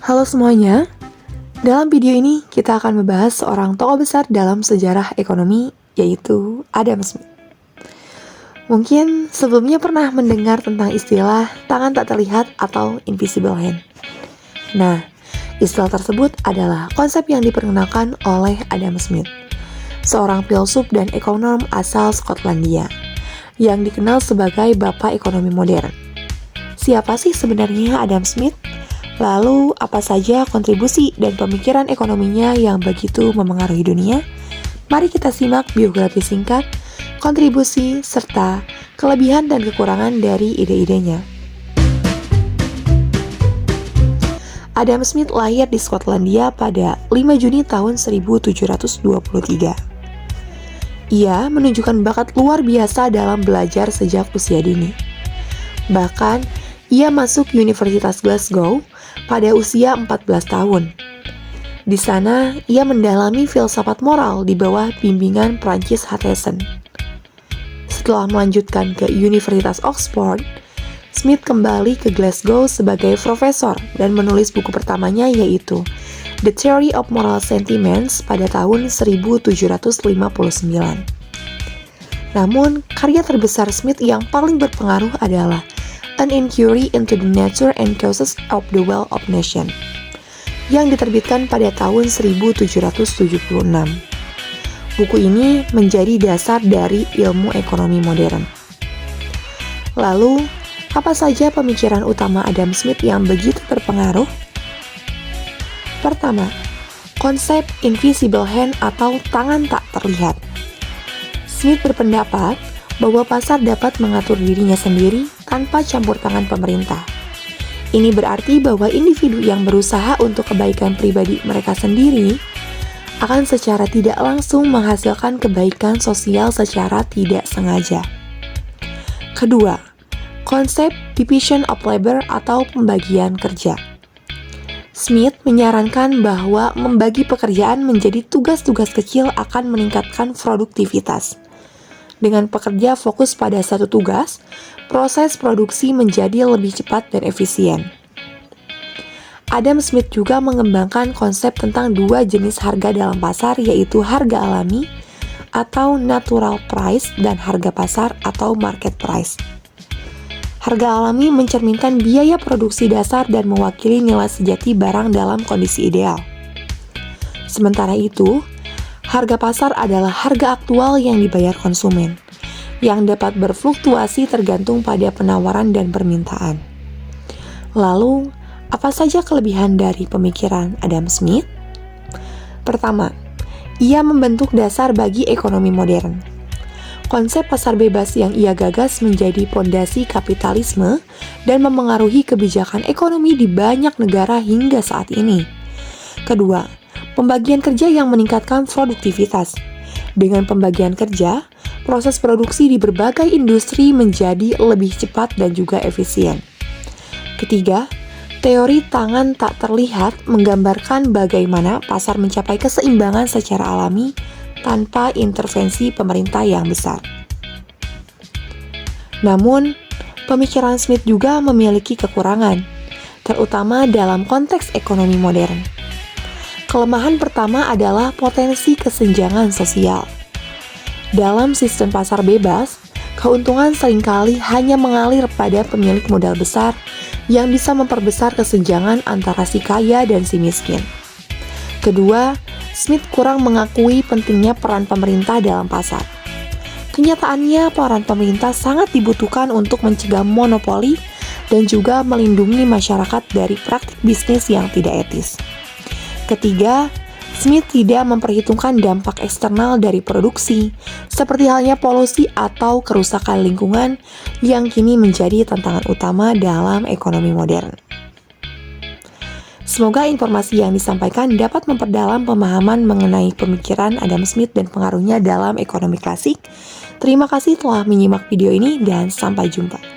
Halo semuanya, dalam video ini kita akan membahas seorang tokoh besar dalam sejarah ekonomi, yaitu Adam Smith. Mungkin sebelumnya pernah mendengar tentang istilah tangan tak terlihat atau invisible hand. Nah, istilah tersebut adalah konsep yang diperkenalkan oleh Adam Smith, seorang filsuf dan ekonom asal Skotlandia, yang dikenal sebagai Bapak Ekonomi Modern. Siapa sih sebenarnya Adam Smith? Lalu, apa saja kontribusi dan pemikiran ekonominya yang begitu memengaruhi dunia? Mari kita simak biografi singkat, kontribusi, serta kelebihan dan kekurangan dari ide-idenya. Adam Smith lahir di Skotlandia pada 5 Juni tahun 1723. Ia menunjukkan bakat luar biasa dalam belajar sejak usia dini. Bahkan, ia masuk Universitas Glasgow pada usia 14 tahun. Di sana, ia mendalami filsafat moral di bawah bimbingan Francis Hutcheson. Setelah melanjutkan ke Universitas Oxford, Smith kembali ke Glasgow sebagai profesor dan menulis buku pertamanya yaitu The Theory of Moral Sentiments pada tahun 1759. Namun, karya terbesar Smith yang paling berpengaruh adalah An Inquiry into the Nature and Causes of the Wealth of Nations, yang diterbitkan pada tahun 1776. Buku ini menjadi dasar dari ilmu ekonomi modern. Lalu, apa saja pemikiran utama Adam Smith yang begitu berpengaruh? Pertama, konsep invisible hand atau tangan tak terlihat. Smith berpendapat bahwa pasar dapat mengatur dirinya sendiri tanpa campur tangan pemerintah. Ini berarti bahwa individu yang berusaha untuk kebaikan pribadi mereka sendiri akan secara tidak langsung menghasilkan kebaikan sosial secara tidak sengaja. Kedua, konsep division of labor atau pembagian kerja. Smith menyarankan bahwa membagi pekerjaan menjadi tugas-tugas kecil akan meningkatkan produktivitas. Dengan pekerja fokus pada satu tugas, proses produksi menjadi lebih cepat dan efisien. Adam Smith juga mengembangkan konsep tentang dua jenis harga dalam pasar, yaitu harga alami atau natural price dan harga pasar atau market price. Harga alami mencerminkan biaya produksi dasar dan mewakili nilai sejati barang dalam kondisi ideal. Sementara itu, harga pasar adalah harga aktual yang dibayar konsumen, yang dapat berfluktuasi tergantung pada penawaran dan permintaan. Lalu, apa saja kelebihan dari pemikiran Adam Smith? Pertama, ia membentuk dasar bagi ekonomi modern. Konsep pasar bebas yang ia gagas menjadi fondasi kapitalisme dan memengaruhi kebijakan ekonomi di banyak negara hingga saat ini. Kedua, pembagian kerja yang meningkatkan produktivitas. Dengan pembagian kerja, proses produksi di berbagai industri menjadi lebih cepat dan juga efisien. Ketiga, teori tangan tak terlihat menggambarkan bagaimana pasar mencapai keseimbangan secara alami tanpa intervensi pemerintah yang besar. Namun, pemikiran Smith juga memiliki kekurangan, terutama dalam konteks ekonomi modern. Kelemahan pertama adalah potensi kesenjangan sosial. Dalam sistem pasar bebas, keuntungan seringkali hanya mengalir pada pemilik modal besar yang bisa memperbesar kesenjangan antara si kaya dan si miskin. Kedua, Smith kurang mengakui pentingnya peran pemerintah dalam pasar. Kenyataannya, peran pemerintah sangat dibutuhkan untuk mencegah monopoli dan juga melindungi masyarakat dari praktik bisnis yang tidak etis. Ketiga, Smith tidak memperhitungkan dampak eksternal dari produksi, seperti halnya polusi atau kerusakan lingkungan yang kini menjadi tantangan utama dalam ekonomi modern. Semoga informasi yang disampaikan dapat memperdalam pemahaman mengenai pemikiran Adam Smith dan pengaruhnya dalam ekonomi klasik. Terima kasih telah menyimak video ini dan sampai jumpa.